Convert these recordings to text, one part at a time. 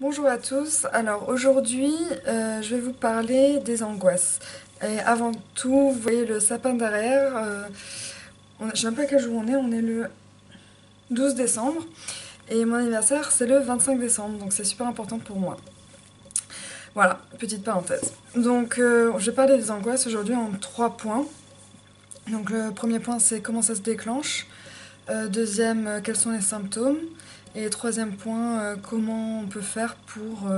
Bonjour à tous, alors aujourd'hui je vais vous parler des angoisses. Et avant tout, vous voyez le sapin derrière, je sais même pas quel jour on est le 12 décembre et mon anniversaire c'est le 25 décembre, donc c'est super important pour moi. Voilà, petite parenthèse. Donc je vais parler des angoisses aujourd'hui en 3 points. Donc le premier point c'est comment ça se déclenche, deuxième quels sont les symptômes, et troisième point comment on peut faire pour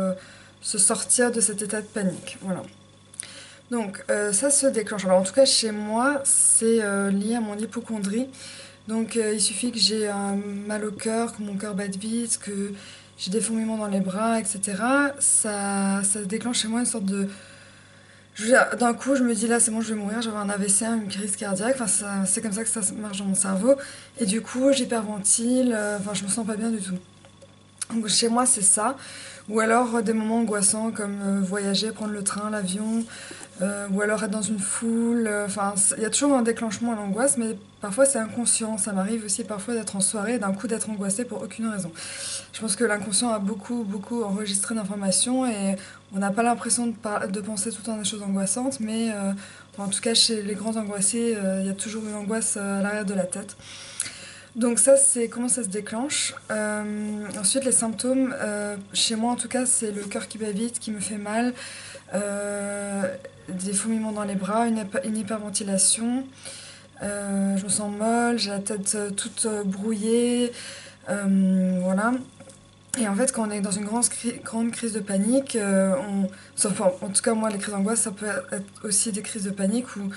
se sortir de cet état de panique. Voilà. Donc ça se déclenche. Alors en tout cas chez moi c'est lié à mon hypocondrie. Donc il suffit que j'ai un mal au cœur, que mon cœur batte vite, que j'ai des fourmillements dans les bras, etc. Ça déclenche chez moi une sorte de... D'un coup je me dis là c'est bon je vais mourir, j'avais un AVC, une crise cardiaque, enfin c'est comme ça que ça marche dans mon cerveau. Et du coup j'hyperventile, enfin je me sens pas bien du tout. Donc chez moi c'est ça. Ou alors des moments angoissants comme voyager, prendre le train, l'avion, ou alors être dans une foule. Enfin, il y a toujours un déclenchement à l'angoisse, mais parfois c'est inconscient. Ça m'arrive aussi parfois d'être en soirée et d'un coup d'être angoissée pour aucune raison. Je pense que l'inconscient a beaucoup enregistré d'informations et on n'a pas l'impression de penser tout le temps à des choses angoissantes, mais en tout cas chez les grands angoissés, il y a toujours une angoisse à l'arrière de la tête. Donc ça, c'est comment ça se déclenche. Ensuite, les symptômes, chez moi en tout cas, c'est le cœur qui bat vite, qui me fait mal, des fourmillements dans les bras, une hyperventilation, je me sens molle, j'ai la tête toute brouillée, voilà. Et en fait, quand on est dans une grande crise de panique, enfin, en tout cas moi, les crises d'angoisse, ça peut être aussi des crises de panique où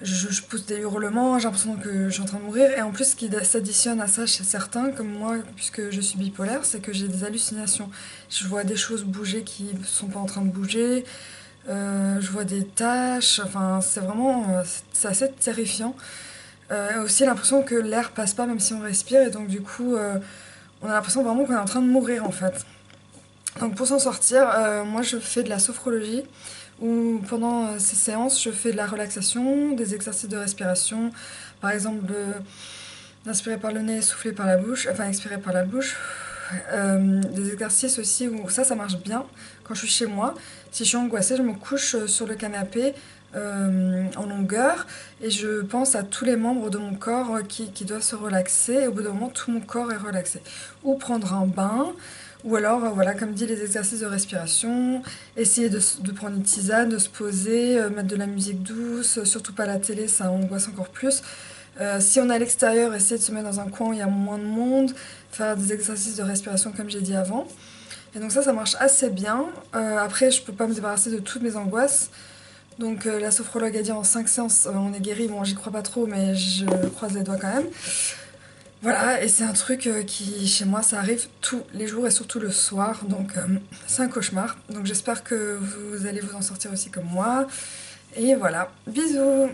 je pousse des hurlements, j'ai l'impression que je suis en train de mourir. Et en plus, ce qui s'additionne à ça chez certains, comme moi, puisque je suis bipolaire, c'est que j'ai des hallucinations. Je vois des choses bouger qui ne sont pas en train de bouger, je vois des taches, enfin, c'est vraiment c'est assez terrifiant. Aussi l'impression que l'air passe pas même si on respire, et donc du coup, on a l'impression vraiment qu'on est en train de mourir en fait. Donc pour s'en sortir, moi je fais de la sophrologie où pendant ces séances je fais de la relaxation, des exercices de respiration, par exemple d'inspirer par le nez, souffler par la bouche, enfin expirer par la bouche. Des exercices aussi où ça marche bien quand je suis chez moi. Si je suis angoissée, je me couche sur le canapé en longueur et je pense à tous les membres de mon corps qui doivent se relaxer et au bout d'un moment tout mon corps est relaxé. Ou prendre un bain, ou alors voilà comme dit les exercices de respiration, essayer de prendre une tisane, de se poser, mettre de la musique douce, surtout pas la télé, ça angoisse encore plus. Si on est à l'extérieur, essayer de se mettre dans un coin où il y a moins de monde, faire des exercices de respiration comme j'ai dit avant. Et donc ça marche assez bien. Après, je peux pas me débarrasser de toutes mes angoisses. Donc la sophrologue a dit en 5 séances, on est guéri. Bon, j'y crois pas trop, mais je croise les doigts quand même. Voilà, et c'est un truc qui, chez moi, ça arrive tous les jours et surtout le soir. Donc c'est un cauchemar. Donc j'espère que vous allez vous en sortir aussi comme moi. Et voilà, bisous!